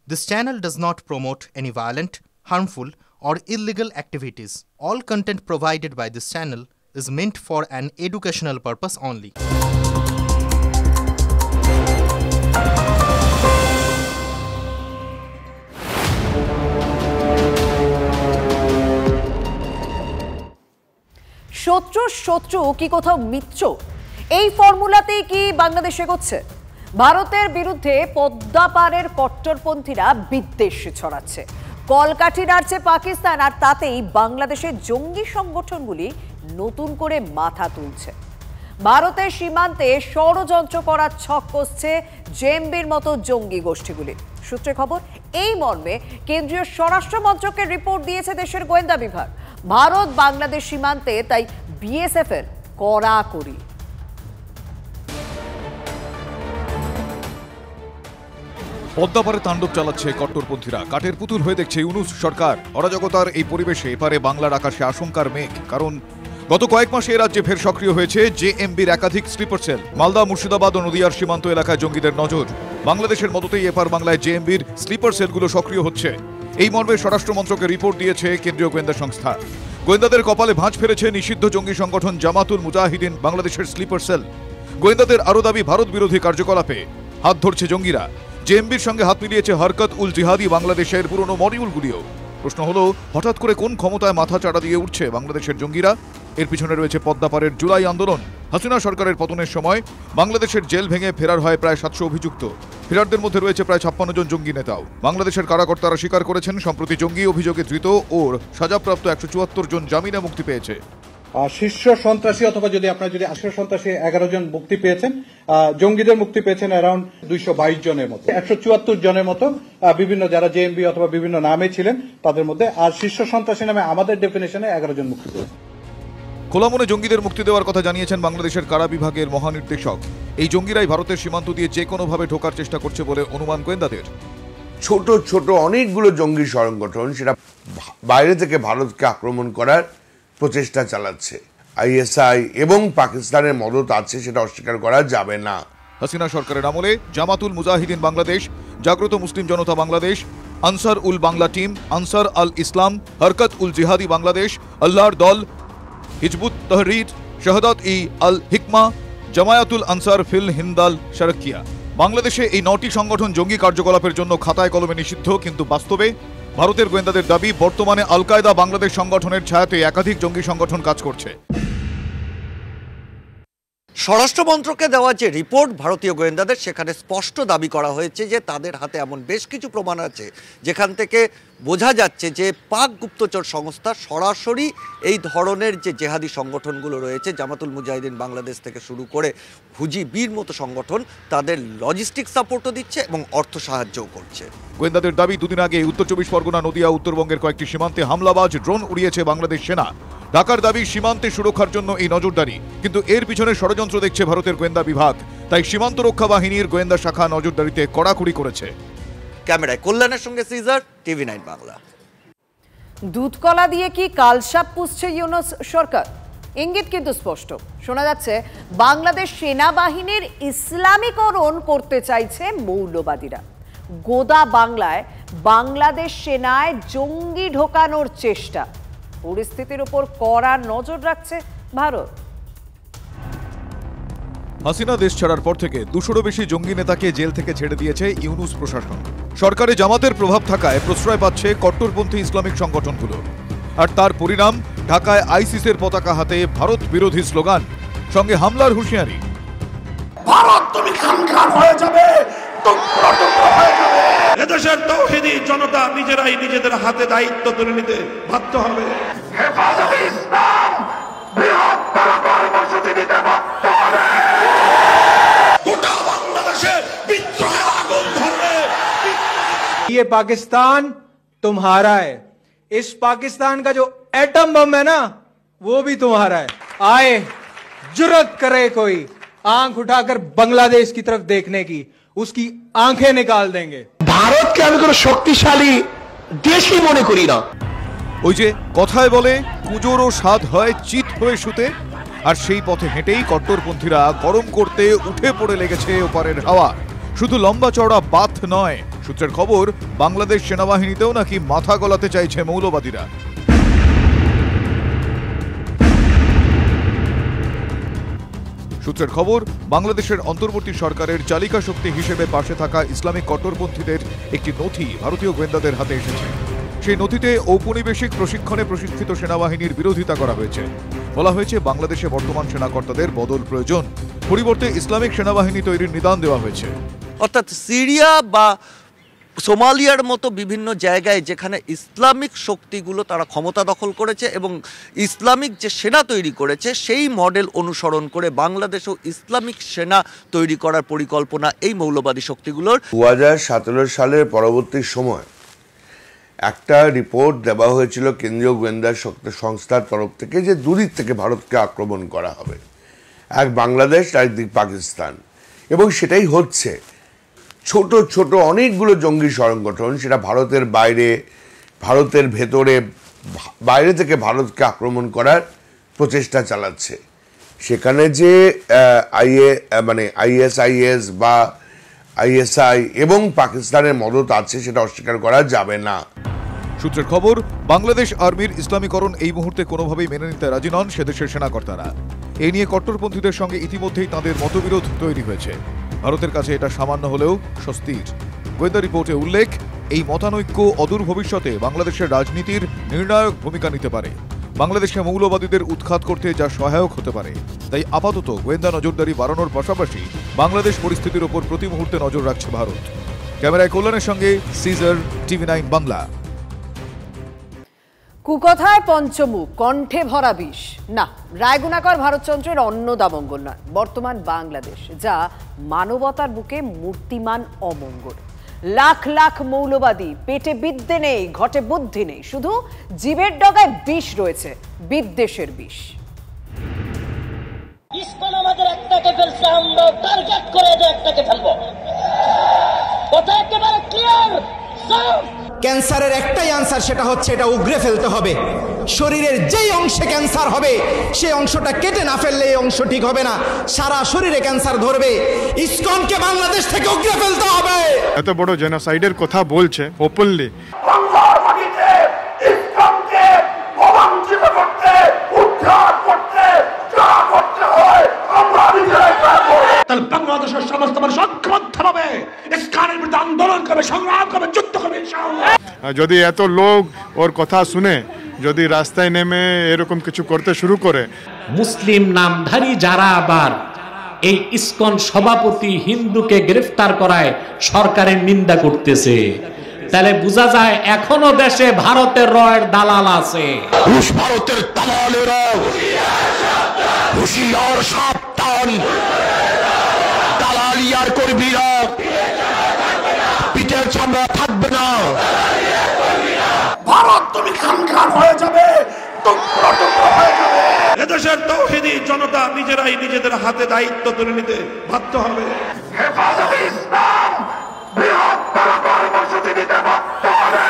This channel does not promote any violent, harmful, or illegal activities. All content provided by this channel is meant for an educational purpose only. শত্রু কি কোথাও মিত্র, এই ফর্মুলাতেই কি বাংলাদেশ এগোচ্ছে? ভারতের বিরুদ্ধে পদ্মা পারের কট্টরপন্থীরা বিদ্বেষ ছড়াচ্ছে, কলকাঠি নাড়ছে পাকিস্তান, আর তাতেই বাংলাদেশের জঙ্গি সংগঠনগুলি নতুন করে মাথা তুলছে। ভারতের সীমান্তে ষড়যন্ত্র করার ছক কষছে জেএমবির মতো জঙ্গি গোষ্ঠীগুলি। সূত্রে খবর, এই মর্মে কেন্দ্রীয় স্বরাষ্ট্র মন্ত্রকের রিপোর্ট দিয়েছে দেশের গোয়েন্দা বিভাগ। ভারত বাংলাদেশ সীমান্তে তাই বিএসএফ এর কড়াকড়ি। পদ্মাপারে তাণ্ডব চালাচ্ছে কট্টরপন্থীরা, কাঠের পুতুল হয়ে দেখছে ইউনূস সরকার। অরাজকতার এই পরিবেশে এপারে বাংলার আকাশে আশঙ্কার মেঘ, কারণ গত কয়েক মাসে এ রাজ্যে ফের সক্রিয় হয়েছে জেএমবির একাধিক স্লিপার সেল। মালদা, মুর্শিদাবাদ ও নদিয়ার সীমান্ত এলাকায় জঙ্গিদের নজর। বাংলাদেশের মদতেই এপার বাংলায় জেএমবির স্লিপার সেলগুলো সক্রিয় হচ্ছে। এই মর্মে স্বরাষ্ট্র মন্ত্রকের রিপোর্ট দিয়েছে কেন্দ্রীয় গোয়েন্দা সংস্থা। গোয়েন্দাদের কপালে ভাঁজ ফেলেছে নিষিদ্ধ জঙ্গি সংগঠন জামাতুল মুজাহিদিন বাংলাদেশের স্লিপার সেল। গোয়েন্দাদের আরও দাবি, ভারত বিরোধী কার্যকলাপে হাত ধরছে জঙ্গিরা। জেএমবির সঙ্গে হাত মিলিয়েছে হরকত উল জিহাদি বাংলাদেশের পুরনো মডিউলগুলিও। প্রশ্ন হলো, হঠাৎ করে কোন ক্ষমতায় মাথা চাড়া দিয়ে উঠছে বাংলাদেশের জঙ্গিরা? এর পিছনে রয়েছে পদ্মাপারের জুলাই আন্দোলন। হাসিনা সরকারের পতনের সময় বাংলাদেশের জেল ভেঙে ফেরার হয় প্রায় 700 অভিযুক্ত। ফেরারদের মধ্যে রয়েছে প্রায় 56 জন জঙ্গি নেতাও। বাংলাদেশের কারাকর্তারা স্বীকার করেছেন, সম্প্রতি জঙ্গি অভিযোগে ধৃত ও সাজাপ্রাপ্ত 174 জন জামিনে মুক্তি পেয়েছে। শীর্ষ সন্ত্রাসী অথবা যদি শীর্ষ সন্ত্রাসী 11 জন মুক্তি পেয়েছেন, জঙ্গিদের মুক্তি পেয়েছেন অ্যারাউন্ড 222 জনের মতো, 174 জনের মতো বিভিন্ন যারা জেএমবি অথবা বিভিন্ন নামে ছিলেন তাদের মধ্যে। আর শীর্ষ সন্ত্রাসী নামে আমাদের ডেফিনেশনে 11 জন মুক্তি পেয়েছেন। খোলামনে জঙ্গিদের মুক্তি দেওয়ার কথা জানিয়েছেন বাংলাদেশের কারা বিভাগের মহানির্দেশক। এই জঙ্গিরাই ভারতের সীমান্ত দিয়ে যে কোনোভাবে ঢোকার চেষ্টা করছে বলে অনুমান গোয়েন্দাদের। ছোট ছোট অনেকগুলো জঙ্গি সংগঠন সেটা বাইরে থেকে ভারতকে আক্রমণ করার প্রচেষ্টা চালাচ্ছে। আইএসআই এবং পাকিস্তানের মদত আছে, সেটা অস্বীকার করা যাবে না। হাসিনা সরকারের আমলে জামাতুল মুজাহিদিন বাংলাদেশ, জাগ্রত মুসলিম জনতা বাংলাদেশ, আনসার উল বাংলা টিম, আনসার আল ইসলাম, হরকত উল জিহাদি বাংলাদেশ, আল্লাহর দল, হিজবুত তহরির, শাহাদাত ই আল হিকমা, জামায়াতুল আনসার ফিল হিন্দাল শারকিয়া। বাংলাদেশে এই 9টি সংগঠন জঙ্গি কার্যকলাপের জন্য খাতায় কলমে নিষিদ্ধ, কিন্তু বাস্তবে ভারতের গোয়েন্দাদের দাবি, বর্তমানে আল কায়দা বাংলাদেশ সংগঠনের ছায়াতে একাধিক জঙ্গি সংগঠন কাজ করছে। স্বরাষ্ট্র মন্ত্রকে দেওয়া যে রিপোর্ট ভারতীয় গোয়েন্দাদের, সেখানে স্পষ্ট দাবি করা হয়েছে যে তাদের হাতে এমন বেশ কিছু প্রমাণ আছে যেখান থেকে বোঝা যাচ্ছে যে পাক গুপ্তচর সংস্থা সরাসরি এই ধরনের যে জেহাদি সংগঠনগুলো রয়েছে, জামাতুল মুজাহিদিন বাংলাদেশ থেকে শুরু করে হুজিবির মতো সংগঠন, তাদের লজিস্টিক সাপোর্টও দিচ্ছে এবং অর্থ সাহায্যও করছে। গোয়েন্দাদের দাবি, দুদিন আগে উত্তর 24 পরগনা, নদিয়া, উত্তরবঙ্গের কয়েকটি সীমান্তে হামলাবাজ ড্রোন উড়িয়েছে বাংলাদেশ সেনা। ঢাকার দাবি, সীমান্তে সুরক্ষার জন্য এই নজরদারি, কিন্তু এর পিছনে ষড়যন্ত্র দেখছে ভারতের গোয়েন্দা বিভাগ। তাই সীমান্ত রক্ষা বাহিনীর গোয়েন্দা শাখা নজরদারিতে কড়াকড়ি করেছে। ক্যামেরায় কল্যাণের সঙ্গে সিজার, TV9 বাংলা। দুধকলা দিয়ে কি কালসাপ পুষছে ইউনূস সরকার? ইঙ্গিত কিন্তু স্পষ্ট। শোনা যাচ্ছে বাংলাদেশ সেনাবাহিনীর ইসলামীকরণ করতে চাইছে মৌলবাদীরা। গোদা বাংলায় বাংলাদেশ সেনায় জঙ্গি ঢোকানোর চেষ্টা। পরিস্থিতির উপর কড়া নজর রাখছে ভারত। হাসিনা দেশ ছাড়ার পর থেকে 200-রও বেশি জঙ্গি নেতাকে জেল থেকে ছেড়ে দিয়েছে ইউনূস প্রশাসন। সরকারে জামাতের প্রভাব থাকায় প্রশ্রয় পাচ্ছে কট্টরপন্থী ইসলামিক সংগঠনগুলো। আর তার পরিণাম, ঢাকায় আইসিসের পতাকা হাতে ভারত বিরোধী স্লোগান, সঙ্গে হামলার হুঁশিয়ারি। ভারত তুমি খানখান হয়ে যাবে, টুকরো টুকরো হয়ে যাবে। এদেশের তৌহিদি জনতা নিজেরাই নিজেদের হাতে দায়িত্ব তুলে নিতে বাধ্য হবে। হেফাজতে ইসলাম বৃহত্তর কর্মসূচি দিতে বাধ্য হবে। গোটা বাংলাদেশে বিদ্রোহের আগুন ধরবে। ये पाकिस्तान तुम्हारा है, इस पाकिस्तान का जो एटम बम है ना, वो भी तुम्हारा है। आए जुर्रत करे कोई आंख उठाकर बांग्लादेश की तरफ देखने की, उसकी आंखें निकाल देंगे। भारत के আমি কোনো শক্তিশালী দেশই মনে করি না। ওই যে কথায় বলে, কুজোরও স্বাদ হয় চিত হয়ে শুতে। আর সেই পথে হেঁটেই কট্টরপন্থীরা গরম করতে উঠে পড়ে লেগেছে ওপারের হাওয়া। শুধু লম্বা চওড়া বাঁধ নয়, সূত্রের খবর, বাংলাদেশ সেনাবাহিনীতেও নাকি মাথা গলাতে চাইছে মৌলবাদীরা। সূত্রের খবর, বাংলাদেশের অন্তর্বর্তী সরকারের চালিকা শক্তি হিসেবে পাশে থাকা ইসলামিক কট্টরপন্থীদের একটি নথি ভারতীয় গোয়েন্দাদের হাতে এসেছে। সেই নথিতে ঔপনিবেশিক প্রশিক্ষণে প্রশিক্ষিত সেনাবাহিনীর বিরোধিতা করা হয়েছে। বলা হয়েছে, বাংলাদেশে বর্তমান সেনাকর্তাদের বদল প্রয়োজন, পরিবর্তে ইসলামিক সেনাবাহিনী তৈরির নিদান দেওয়া হয়েছে। অর্থাৎ সিরিয়া বা সোমালিয়ার মতো বিভিন্ন জায়গায় যেখানে ইসলামিক শক্তিগুলো তারা ক্ষমতা দখল করেছে এবং ইসলামিক যে সেনা তৈরি করেছে সেই মডেল অনুসরণ করে বাংলাদেশেও ইসলামিক সেনা তৈরি করার পরিকল্পনা এই মৌলবাদী শক্তিগুলোর। 2017 সালের পরবর্তী সময় একটা রিপোর্ট দেওয়া হয়েছিল কেন্দ্রীয় গোয়েন্দা সংস্থার তরফ থেকে যে দুদিক থেকে ভারতকে আক্রমণ করা হবে, এক বাংলাদেশ আর একদিক পাকিস্তান, এবং সেটাই হচ্ছে। ছোট ছোট অনেকগুলো জঙ্গি সংগঠন সেটা ভারতের বাইরে, ভারতের ভেতরে, বাইরে থেকে ভারতকে আক্রমণ করার প্রচেষ্টা চালাচ্ছে। সেখানে যে ISIS বা ISI এবং পাকিস্তানের মদত আছে সেটা অস্বীকার করা যাবে না। সূত্রের খবর, বাংলাদেশ আর্মির ইসলামীকরণ এই মুহূর্তে কোনোভাবেই মেনে নিতে রাজি নন সেদেশের সেনাকর্তারা। এই নিয়ে কট্টরপন্থীদের সঙ্গে ইতিমধ্যেই তাঁদের মতবিরোধ তৈরি হয়েছে। ভারতের কাছে এটা সামান্য হলেও স্বস্তির। গোয়েন্দা রিপোর্টে উল্লেখ, এই মতানৈক্য অদূর ভবিষ্যতে বাংলাদেশের রাজনীতির নির্ণায়ক ভূমিকা নিতে পারে, বাংলাদেশে মৌলবাদীদের উৎখাত করতে যা সহায়ক হতে পারে। তাই আপাতত গোয়েন্দা নজরদারি বাড়ানোর পাশাপাশি বাংলাদেশ পরিস্থিতির ওপর প্রতি মুহূর্তে নজর রাখছে ভারত। ক্যামেরায় কল্যাণের সঙ্গে সিজার, TV9 বাংলা। কুকথায় পঞ্চমুখ, কণ্ঠে ভরা বিষ। না, রায়গুণাকর ভারতচন্দ্রের অন্নদামঙ্গল নয়, বর্তমান বাংলাদেশ, যা মানবতার বুকে মূর্তিমান অমঙ্গল। লাখ লাখ মৌলবাদী, পেটে বিদ্যে নেই, ঘটে বুদ্ধি নেই, শুধু জীবের ডগায় বিষ রয়েছে, বিদ্বেষের বিষ। ইসকন আমাদের একটাকে ফেলছে, আমরা টার্গেট করে একটাকে ফেলবো। কথা একেবারে ক্লিয়ার। ক্যান্সারের একটাই আনসার, সেটা হচ্ছে এটা উগরে ফেলতে হবে। শরীরের যেই অংশে ক্যান্সার হবে সেই অংশটা কেটে না ফেললে এই অংশ ঠিক হবে না, সারা শরীরে ক্যান্সার ধরবে। ইসকনকে বাংলাদেশ থেকে উগরে ফেলতে হবে। এত বড় জেনোসাইডের কথা বলছে ওপেনলি। বাংলাদেশের সমস্ত মানুষ ঐক্যবদ্ধভাবে ইসলামের বিরুদ্ধে আন্দোলন করবে, সংগ্রাম করবে, যুদ্ধ করবে ইনশাআল্লাহ। যদি এত লোক ওর কথা শুনে যদি রাস্তায় নেমে এরকম কিছু করতে শুরু করে, মুসলিম নামধারী যারা আবার এই ইসকন সভাপতি হিন্দুকে গ্রেফতার করায় সরকারের নিন্দা করতেছে, তাহলে বোঝা যায় এখনো দেশে ভারতের রয়ের দালাল আছে। রুশ ভারতের দালালেরা হুঁশিয়ার, সাবধান। দালালিয়ার কর্মীরা পিঠের চামড়া থাকবে না। ভারত তুমি খানখান হয়ে যাবে, টুকরো টুকরো হয়ে যাবে। এদেশের তৌহিদি জনতা নিজেরাই নিজেদের হাতে দায়িত্ব তুলে নিতে বাধ্য হবে। হেফাজতে ইসলাম বৃহত্তর কর্মসূচি নিতে বাধ্য হবে।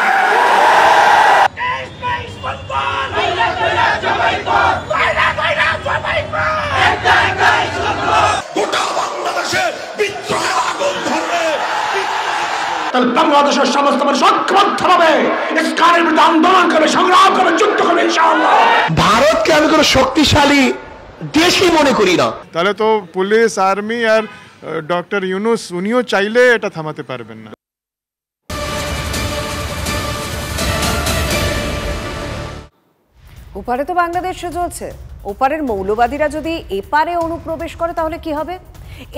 বাংলাদেশের সমস্ত মানুষ ঐক্যবদ্ধভাবে ইসলামের বিরুদ্ধে আন্দোলন করবে, সংগ্রাম করবে, যুদ্ধ করবে ইনশাআল্লাহ। ভারতকে আমি কোনো শক্তিশালী দেশই মনে করি না। তাহলে তো পুলিশ, আর্মি আর ডক্টর ইউনুস উনিও চাইলে এটা থামাতে পারবেন না। ওপারে তো বাংলাদেশ চলছে, ওপারের মৌলবাদীরা যদি এপারে অনুপ্রবেশ করে তাহলে কি হবে?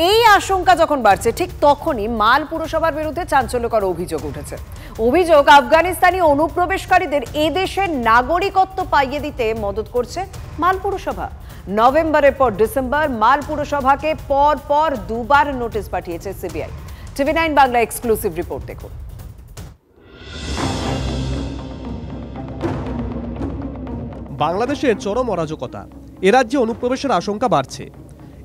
এই আশঙ্কা যখন বাড়ছে, ঠিক তখনই মাল পুরসভার বিরুদ্ধে চাঞ্চল্যকর অভিযোগ উঠেছে। অভিযোগ, আফগানিস্তানি অনুপ্রবেশকারীদের এদেশের নাগরিকত্ব পাইয়ে দিতে মদত করছে মাল পুরসভা। নভেম্বরের পর ডিসেম্বর মাল পুরসভাকে পর পর দুবার নোটিশ পাঠিয়েছে CBI. TV9 Bangla exclusive report দেখুন। বাংলাদেশের চরম অরাজকতা, এ রাজ্যে অনুপ্রবেশের আশঙ্কা বাড়ছে।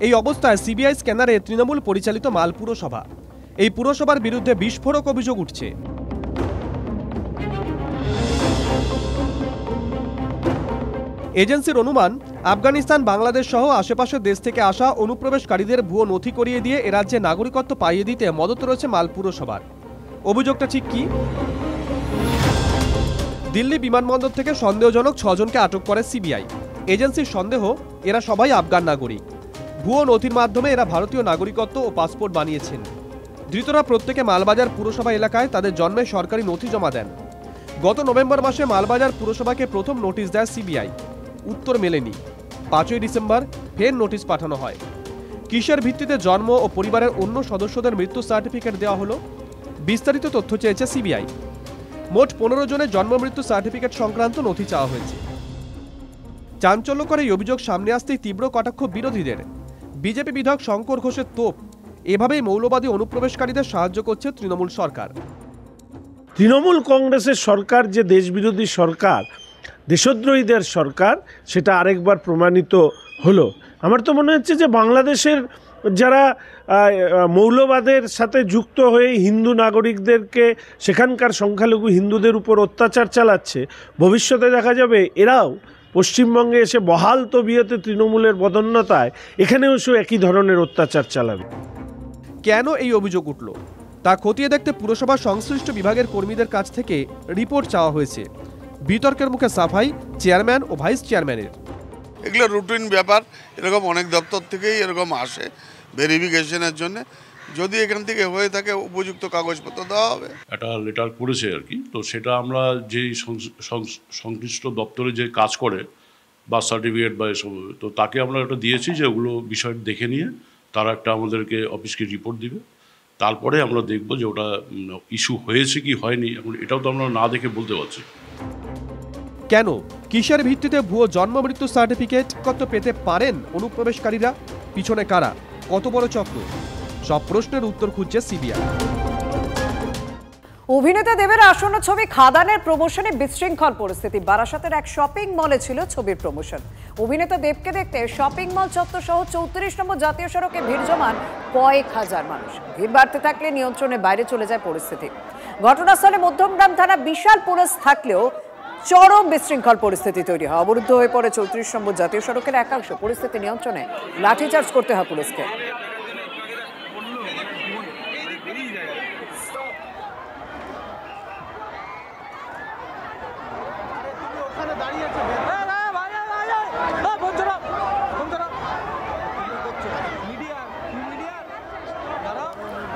এই অবস্থায় সিবিআই স্ক্যানারে তৃণমূল পরিচালিত মাল পুরসভা, এই পুরসভার বিরুদ্ধে বিস্ফোরক অভিযোগ উঠছে। এজেন্সির অনুমান, আফগানিস্তান, বাংলাদেশ সহ আশেপাশের দেশ থেকে আসা অনুপ্রবেশকারীদের ভুয়ো নথি করিয়ে দিয়ে এ রাজ্যে নাগরিকত্ব পাইয়ে দিতে মদত রয়েছে মাল পুরসভার। অভিযোগটা ঠিক কি? দিল্লি বিমানবন্দর থেকে সন্দেহজনক 6 জনকে আটক করে সিবিআই। এজেন্সির সন্দেহ এরা সবাই আফগান নাগরিক। ভুয়ো নথির মাধ্যমে এরা ভারতীয় নাগরিকত্ব ও পাসপোর্ট বানিয়েছেন। ধৃতরা প্রত্যেকে মালবাজার পুরসভা এলাকায় তাদের জন্মের সরকারি নথি জমা দেন। গত নভেম্বর মাসে মালবাজার পুরসভাকে প্রথম নোটিশ দেয় সিবিআই। উত্তর মেলেনি। 5ই ডিসেম্বর ফের নোটিশ পাঠানো হয়। কিসের ভিত্তিতে জন্ম ও পরিবারের অন্য সদস্যদের মৃত্যু সার্টিফিকেট দেওয়া হলো? বিস্তারিত তথ্য চেয়েছে সিবিআই। মোট 15 জনের জন্ম মৃত্যু সার্টিফিকেট সংক্রান্ত নথি চাওয়া হয়েছে। চাঞ্চল্যকর এই অভিযোগ সামনে আসতেই তীব্র কটাক্ষ বিরোধীদের। বিজেপি বিধায়ক শঙ্কর ঘোষের তোপ, এভাবেই মৌলবাদী অনুপ্রবেশকারীদের সাহায্য করছে তৃণমূল সরকার। তৃণমূল কংগ্রেসের সরকার যে দেশবিরোধী সরকার, দেশদ্রোহীদের সরকার, সেটা আরেকবার প্রমাণিত হলো। আমার তো মনে হচ্ছে যে বাংলাদেশের যারা মৌলবাদের সাথে যুক্ত হয়ে হিন্দু নাগরিকদেরকে, সেখানকার সংখ্যালঘু হিন্দুদের উপর অত্যাচার চালাচ্ছে, ভবিষ্যতে দেখা যাবে এরাও পশ্চিমবঙ্গে এসে বহাল তবিয়তে তৃণমূলের বদন্যতায় এখানেও সে একই ধরনের অত্যাচার চালাবে। কেন এই অভিযোগ উঠল তা খতিয়ে দেখতে পুরসভার সংশ্লিষ্ট বিভাগের কর্মীদের কাছ থেকে রিপোর্ট চাওয়া হয়েছে। বিতর্কের মুখে সাফাই চেয়ারম্যান ও ভাইস চেয়ারম্যানের। এগুলো রুটিন ব্যাপার, এরকম অনেক দপ্তর থেকেই এরকম আসে ভেরিফিকেশনের জন্য। যদি এখান থেকে হয়ে থাকে উপযুক্ত কাগজপত্র দেওয়া হবে। একটা লেটার করেছে আর কি, তো সেটা আমরা যেই সংশ্লিষ্ট দপ্তরে যে কাজ করে বার্থ সার্টিফিকেট বা এসব, তো তাকে আমরা একটা দিয়েছি যে ওগুলো বিষয় দেখে নিয়ে তারা একটা আমাদেরকে অফিসকে রিপোর্ট দিবে। তারপরে আমরা দেখব যে ওটা ইস্যু হয়েছে কি হয়নি। এখন এটাও তো আমরা না দেখে বলতে পারছি। কেন, কিসের ভিত্তিতে ভুয়ো জন্ম মৃত্যু সার্টিফিকেট কত পেতে পারেন অনুপ্রবেশকারীরা? পিছনে কারা? কত বড় চক্র? সব প্রশ্নের উত্তর খুঁজছে সিবিআই। অভিনেতা দেবের আসন্ন ছবি খাদানের প্রমোশনে বিশৃঙ্খল পরিস্থিতি। বারাসাতের এক শপিং মলে ছিল ছবির প্রমোশন। অভিনেতা দেবকে দেখতে শপিং মল চত্বর সহ 34 নম্বর জাতীয় সড়কে ভিড় জমান কয়েক হাজার মানুষ। ভিড় বাড়তে থাকলে নিয়ন্ত্রণের বাইরে চলে যায় পরিস্থিতি। ঘটনাস্থলে মধ্যমগ্রাম থানা বিশাল পুলিশ থাকলেও চরম বিশৃঙ্খল পরিস্থিতি তৈরি হয়। অবরুদ্ধ হয়ে পড়ে 34 নম্বর জাতীয় সড়কের একাংশ। পরিস্থিতি নিয়ন্ত্রণে লাঠিচার্জ করতে হয় পুলিশকে।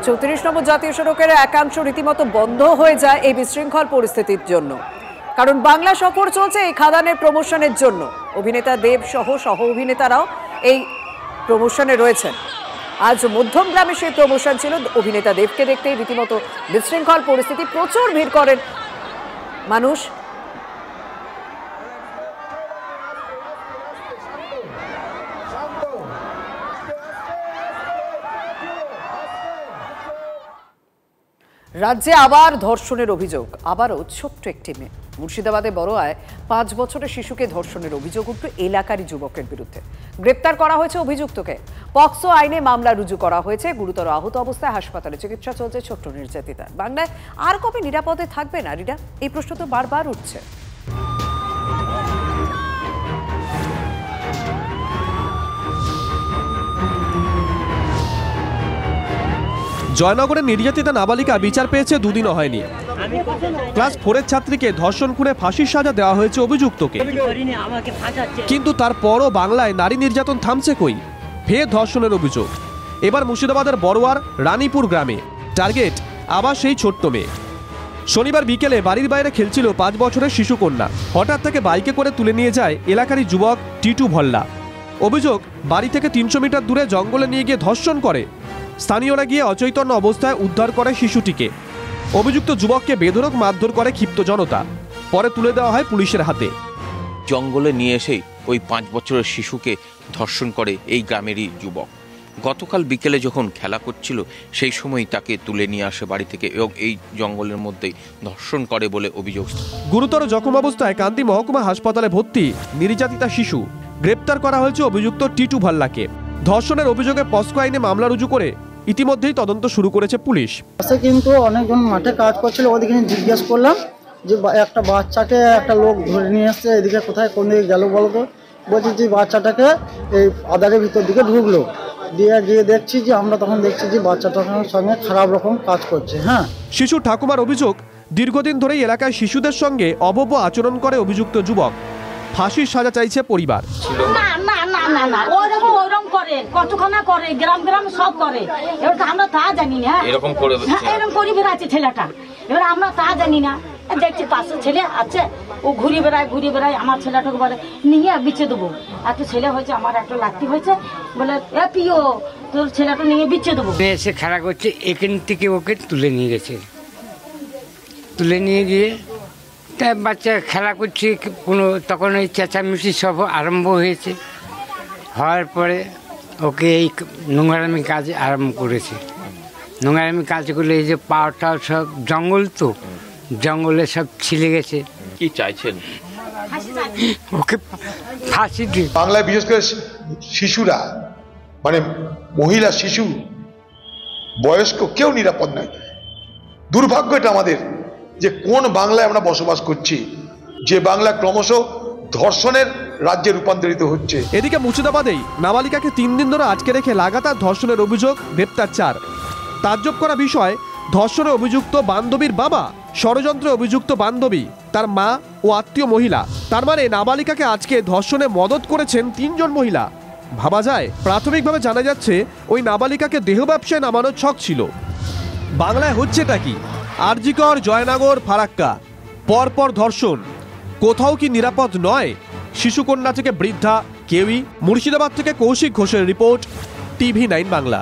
চৌত্রিশ নম্বর জাতীয় সড়কের একাংশ রীতিমতো বন্ধ হয়ে যায় এই বিশৃঙ্খল পরিস্থিতির জন্য। কারণ বাংলা সফর চলছে এই খাদানের প্রমোশনের জন্য। অভিনেতা দেব সহ সহ অভিনেতারাও এই প্রমোশনে রয়েছেন। আজ মধ্যমগ্রামে সেই প্রমোশন ছিল। অভিনেতা দেবকে দেখতেই রীতিমতো বিশৃঙ্খল পরিস্থিতি। প্রচুর ভিড় করেন মানুষ। রাজ্যে আবার ধর্ষণের অভিযোগ। আবারও ছোট্ট একটি মেয়ে। মুর্শিদাবাদে বড়োয়ায় 5 বছরের শিশুকে ধর্ষণের অভিযোগ উঠল এলাকারই যুবকের বিরুদ্ধে। গ্রেপ্তার করা হয়েছে অভিযুক্তকে। পক্সো আইনে মামলা রুজু করা হয়েছে। গুরুতর আহত অবস্থায় হাসপাতালে চিকিৎসা চলছে ছোট্ট নির্যাতিতার। বাংলায় আর কবে নিরাপদে থাকবে নারীরা? এই প্রশ্ন তো বারবার উঠছে। জয়নগরের নির্যাতিতা নাবালিকা বিচার পেয়েছে, দুদিনও হয়নি। ক্লাস 4-এর ছাত্রীকে ধর্ষণ করে ফাঁসির সাজা দেওয়া হয়েছে অভিযুক্তকে। কিন্তু তারপরও বাংলায় নারী নির্যাতন থামছে কই? ফের ধর্ষণের অভিযোগ। এবার মুর্শিদাবাদের বড়োয়ার রানীপুর গ্রামে। টার্গেট আবার সেই ছোট্ট মেয়ে। শনিবার বিকেলে বাড়ির বাইরে খেলছিল 5 বছরের শিশুকন্যা। হঠাৎ তাকে বাইকে করে তুলে নিয়ে যায় এলাকারই যুবক টিটু ভল্লা। অভিযোগ, বাড়ি থেকে 300 মিটার দূরে জঙ্গলে নিয়ে গিয়ে ধর্ষণ করে। স্থানীয়রা গিয়ে অচৈতন্য অবস্থায় উদ্ধার করে শিশুটিকে। অভিযুক্ত যুবককে বেধড়ক মারধর করে ক্ষিপ্ত জনতা। পরে তুলে দেওয়া হয় পুলিশের হাতে। জঙ্গলে নিয়ে এসেই ওই 5 বছরের শিশুকে ধর্ষণ করে এই গ্রামেরই যুবক। গতকাল বিকেলে যখন খেলা করছিল সেই সময় তাকে তুলে নিয়ে আসে বাড়ি থেকে এবং এই জঙ্গলের মধ্যেই ধর্ষণ করে বলে অভিযোগ। গুরুতর জখম অবস্থায় কান্দি মহকুমা হাসপাতালে ভর্তি নির্যাতিতা শিশু। গ্রেপ্তার করা হয়েছে অভিযুক্ত টিটু ভাল্লাকে। ধর্ষণের অভিযোগে পক্সো আইনে মামলা রুজু করে ইতিমধ্যেই তদন্ত শুরু করেছে পুলিশ। কিন্তু অনেকজন মাঠে কাজ করছিল, ওদিকে জিজ্ঞেস করলাম যে একটা বাচ্চাকে একটা লোক ধরে নিয়ে আসছে, এদিকে কোথায় কোন দিকে গেল বলতো। বলছি যে বাচ্চাটাকে এই আধারের ভিতর দিকে ঢুকলো, দিয়ে গিয়ে দেখছি যে আমরা তখন দেখছি যে বাচ্চাটার সঙ্গে খারাপ রকম কাজ করছে। হ্যাঁ, শিশু ঠাকুমার অভিযোগ, দীর্ঘদিন ধরেই এলাকায় শিশুদের সঙ্গে অভব্য আচরণ করে অভিযুক্ত যুবক। ফাঁসির সাজা চাইছে পরিবার। না না না না না ওরকম করে কতক্ষণা করে, গ্রাম গ্রাম সব করে, এবার আমরা তা জানি না। এরকম করে বেড়াচ্ছে ছেলেটা, এবার আমরা তা জানি না। দেখছি পাশে ছেলে আছে, ও ঘুরে বেড়ায় আমার ছেলেটাকে বলে নিয়ে বিচে দেবো। একটা ছেলে হয়েছে, আমার একটা লাঠি হয়েছে, বলে এ পিও তোর ছেলেটা নিয়ে বিচে দেবো। এসে খেলা করছে, এখান থেকে ওকে তুলে নিয়ে গেছে। তুলে নিয়ে গিয়ে তাই বাচ্চা খেলা করছে, কোনো তখন ওই চেঁচামেচি সব আরম্ভ হয়েছে। হওয়ার পরে ওকে এই নোংরামি কাজ আরম্ভ করেছে। নোংরামি কাজ করলে এই যে পাওয়াটা সব জঙ্গল, তো জঙ্গলে সব ছিলে গেছে। কি চাইছেন? ওকে ফাঁসি দিয়ে। বাংলায় বিশেষ করে শিশুরা, মানে মহিলা, শিশু, বয়স্ক কেউ নিরাপদ নয়। দুর্ভাগ্য এটা আমাদের যে কোন বাংলায় আমরা বসবাস করছি, যে বাংলা ক্রমশ ধর্ষণের রাজ্যে রূপান্তরিত হচ্ছে। এদিকে মুর্শিদাবাদেই নাবালিকাকে 3 দিন ধরে আটকে রেখে লাগাতার ধর্ষণের অভিযোগ, গ্রেপ্তার 4। তাজ্জব করা বিষয়, ধর্ষণে অভিযুক্ত বান্ধবীর বাবা, ষড়যন্ত্রে অভিযুক্ত বান্ধবী, তার মা ও আত্মীয় মহিলা। তার মানে নাবালিকাকে আজকে ধর্ষণে মদত করেছেন 3 জন মহিলা। ভাবা যায়, প্রাথমিকভাবে জানা যাচ্ছে ওই নাবালিকাকে দেহ ব্যবসায় নামানোর ছক ছিল। বাংলায় হচ্ছেটা কি? আরজিকর, জয়নগর, ফারাক্কা, পরপর ধর্ষণ। কোথাও কি নিরাপদ নয়? শিশুকন্যা থেকে বৃদ্ধা, কেউই। মুর্শিদাবাদ থেকে কৌশিক ঘোষের রিপোর্ট, TV9 বাংলা।